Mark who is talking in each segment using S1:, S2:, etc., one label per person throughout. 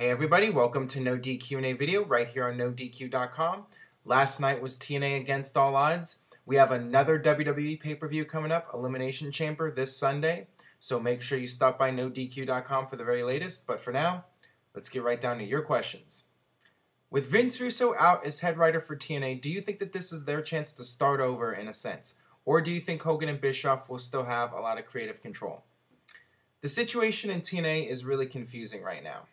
S1: Hey everybody, welcome to NoDQ&A video right here on NoDQ.com. Last night was TNA Against All Odds. We have another WWE pay-per-view coming up, Elimination Chamber, this Sunday. So make sure you stop by NoDQ.com for the very latest. But for now, let's get right down to your questions. With Vince Russo out as head writer for TNA, do you think that this is their chance to start over in a sense? Or do you think Hogan and Bischoff will still have a lot of creative control? The situation in TNA is really confusing right now.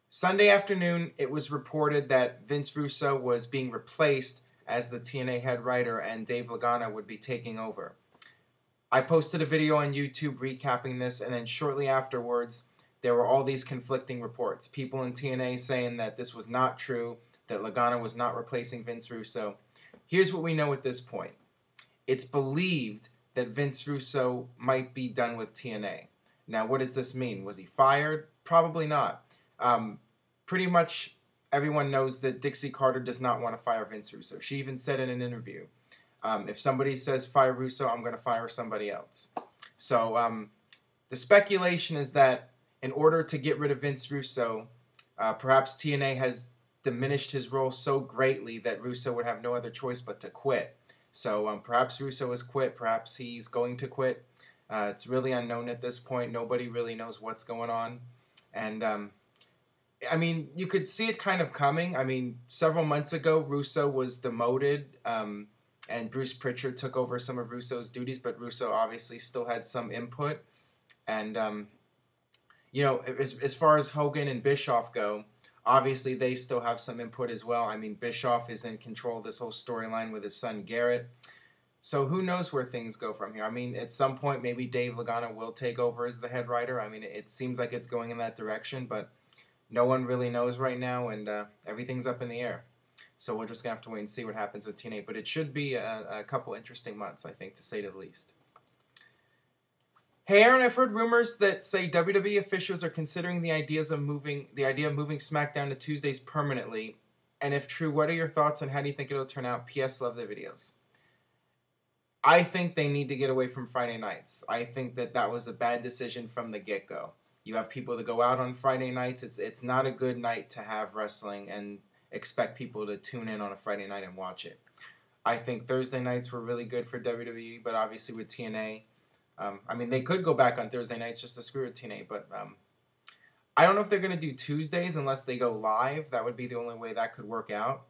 S1: Sunday afternoon, it was reported that Vince Russo was being replaced as the TNA head writer and Dave Lagana would be taking over. I posted a video on YouTube recapping this, and then shortly afterwards, there were all these conflicting reports. People in TNA saying that this was not true, that Lagana was not replacing Vince Russo. Here's what we know at this point. It's believed that Vince Russo might be done with TNA. Now, what does this mean? Was he fired? Probably not. Pretty much everyone knows that Dixie Carter does not want to fire Vince Russo. She even said in an interview, if somebody says fire Russo, I'm going to fire somebody else. So the speculation is that in order to get rid of Vince Russo, perhaps TNA has diminished his role so greatly that Russo would have no other choice but to quit. So perhaps Russo has quit, perhaps he's going to quit. It's really unknown at this point. Nobody really knows what's going on. And, I mean, you could see it kind of coming. I mean, several months ago, Russo was demoted, and Bruce Pritchard took over some of Russo's duties, but Russo obviously still had some input. And, you know, as far as Hogan and Bischoff go, obviously they still have some input as well. I mean, Bischoff is in control of this whole storyline with his son Garrett. So who knows where things go from here? I mean, at some point, maybe Dave Lagana will take over as the head writer. I mean, it seems like it's going in that direction, but no one really knows right now, and everything's up in the air. So we're just going to have to wait and see what happens with TNA. But it should be a couple interesting months, I think, to say the least. Hey, Aaron, I've heard rumors that say WWE officials are considering the idea of moving Smackdown to Tuesdays permanently. And if true, what are your thoughts on how do you think it'll turn out? P.S. Love the videos. I think they need to get away from Friday nights. I think that was a bad decision from the get-go. You have people that go out on Friday nights. It's not a good night to have wrestling and expect people to tune in on a Friday night and watch it. I think Thursday nights were really good for WWE, but obviously with TNA, I mean, they could go back on Thursday nights just to screw with TNA, but I don't know if they're going to do Tuesdays unless they go live. That would be the only way that could work out.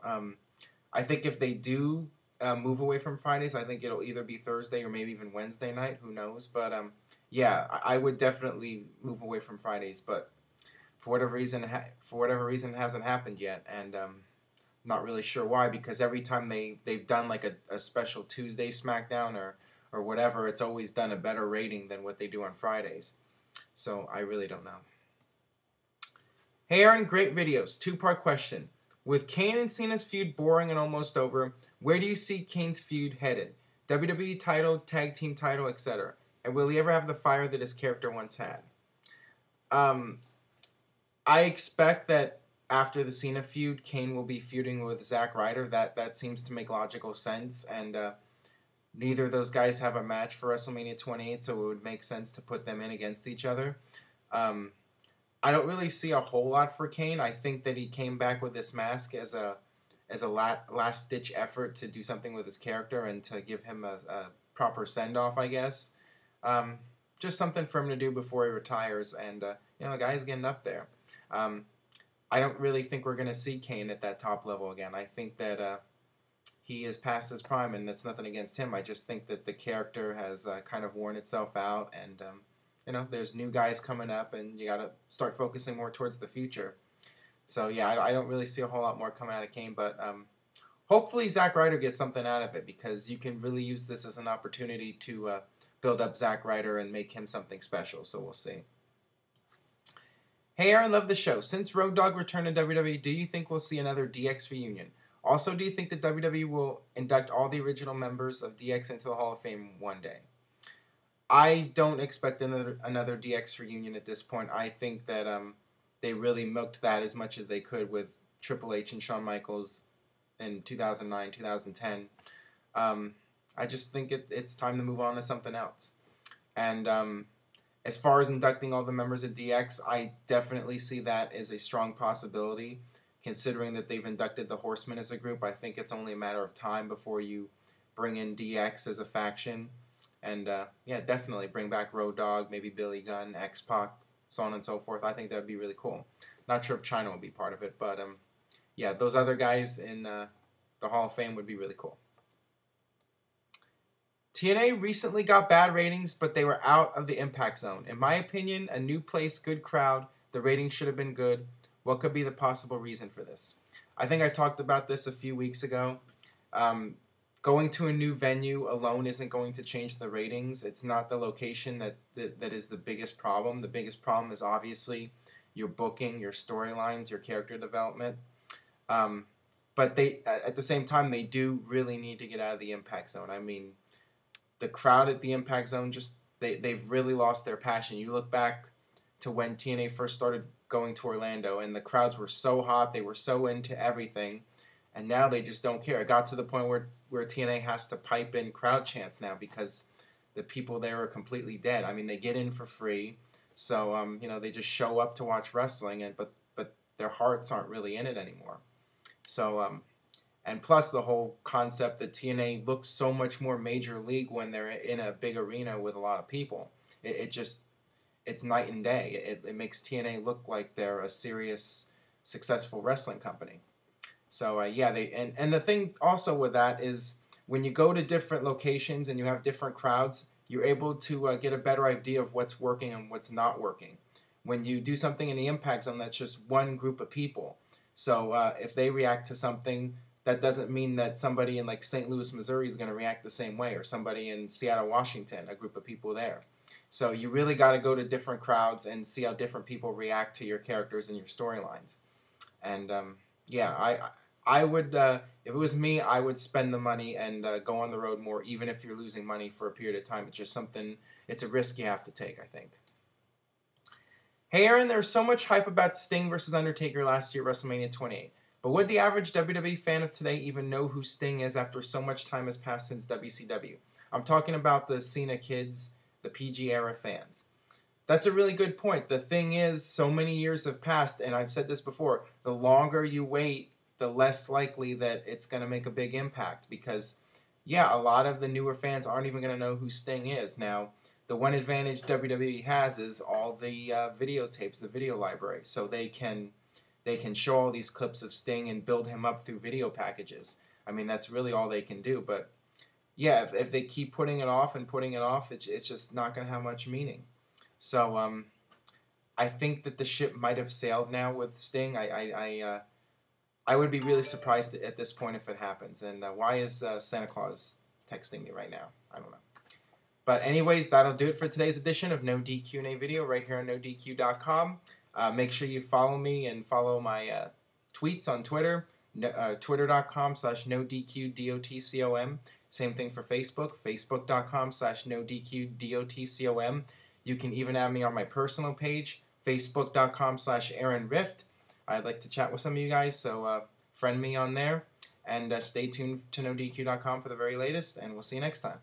S1: I think if they do move away from Fridays, I think it'll either be Thursday or maybe even Wednesday night. Who knows? But yeah, I would definitely move away from Fridays. But for whatever reason, it hasn't happened yet, and not really sure why. Because every time they've done like a special Tuesday SmackDown or whatever, it's always done a better rating than what they do on Fridays. So I really don't know. Hey Aaron, great videos. Two-part question. With Kane and Cena's feud boring and almost over, where do you see Kane's feud headed? WWE title, tag team title, etc. And will he ever have the fire that his character once had? I expect that after the Cena feud, Kane will be feuding with Zack Ryder. That seems to make logical sense. And neither of those guys have a match for WrestleMania 28, so it would make sense to put them in against each other. I don't really see a whole lot for Kane. I think that he came back with this mask as a last-ditch effort to do something with his character and to give him a proper send-off, I guess. Just something for him to do before he retires, and you know, the guy's getting up there. I don't really think we're going to see Kane at that top level again. I think that he is past his prime, and that's nothing against him. I just think that the character has kind of worn itself out, and you know, there's new guys coming up, and you got to start focusing more towards the future. So yeah, I don't really see a whole lot more coming out of Kane, but hopefully Zack Ryder gets something out of it, because you can really use this as an opportunity to build up Zack Ryder and make him something special. So we'll see. Hey Aaron, love the show. Since Road Dogg returned to WWE, do you think we'll see another DX reunion? Also, do you think that WWE will induct all the original members of DX into the Hall of Fame one day? I don't expect another DX reunion at this point. I think that they really milked that as much as they could with Triple H and Shawn Michaels in 2009, 2010. I just think it's time to move on to something else. And As far as inducting all the members of DX, I definitely see that as a strong possibility. Considering that they've inducted the Horsemen as a group, I think it's only a matter of time before you bring in DX as a faction. And yeah, definitely bring back Road Dogg, maybe Billy Gunn, X-Pac, so on and so forth. I think that would be really cool. Not sure if China will be part of it, but yeah, those other guys in the Hall of Fame would be really cool. TNA recently got bad ratings, but they were out of the impact zone. In my opinion, a new place, good crowd, the ratings should have been good. What could be the possible reason for this? I think I talked about this a few weeks ago. Going to a new venue alone isn't going to change the ratings. It's not the location that is the biggest problem. The biggest problem is obviously your booking, your storylines, your character development. But they, at the same time, they do really need to get out of the impact zone. I mean, the crowd at the impact zone, they've really lost their passion. You look back to when TNA first started going to Orlando, and the crowds were so hot, they were so into everything, and now they just don't care. It got to the point where TNA has to pipe in crowd chants now because the people there are completely dead. I mean, they get in for free, so you know, they just show up to watch wrestling, but their hearts aren't really in it anymore. So and plus the whole concept that TNA looks so much more major league when they're in a big arena with a lot of people. It's night and day. It makes TNA look like they're a serious, successful wrestling company. So yeah, and the thing also with that is when you go to different locations and you have different crowds, you're able to get a better idea of what's working and what's not working. When you do something in the impact zone, that's just one group of people. So if they react to something, that doesn't mean that somebody in like St. Louis, Missouri is going to react the same way, or somebody in Seattle, Washington, a group of people there. So you really got to go to different crowds and see how different people react to your characters and your storylines. And yeah, I would, if it was me, I would spend the money and go on the road more, even if you're losing money for a period of time. It's just something, it's a risk you have to take, I think. Hey Aaron, there was so much hype about Sting versus Undertaker last year at WrestleMania 28. But would the average WWE fan of today even know who Sting is after so much time has passed since WCW? I'm talking about the Cena kids, the PG era fans. That's a really good point. The thing is, so many years have passed, and I've said this before, the longer you wait, the less likely that it's going to make a big impact. Because, yeah, a lot of the newer fans aren't even going to know who Sting is. Now, the one advantage WWE has is all the videotapes, the video library. So they can show all these clips of Sting and build him up through video packages. I mean, that's really all they can do. But yeah, if they keep putting it off and putting it off, it's just not going to have much meaning. So I think that the ship might have sailed now with Sting. I would be really surprised at this point if it happens. And why is Santa Claus texting me right now? I don't know. But anyways, that'll do it for today's edition of NoDQ&A Video right here on NoDQ.com. Make sure you follow me and follow my tweets on Twitter, twitter.com/NoDQDOTCOM. Same thing for Facebook, facebook.com/NoDQDOTCOM. You can even add me on my personal page, facebook.com/AaronRift. I'd like to chat with some of you guys, so friend me on there. And stay tuned to NoDQ.com for the very latest, and we'll see you next time.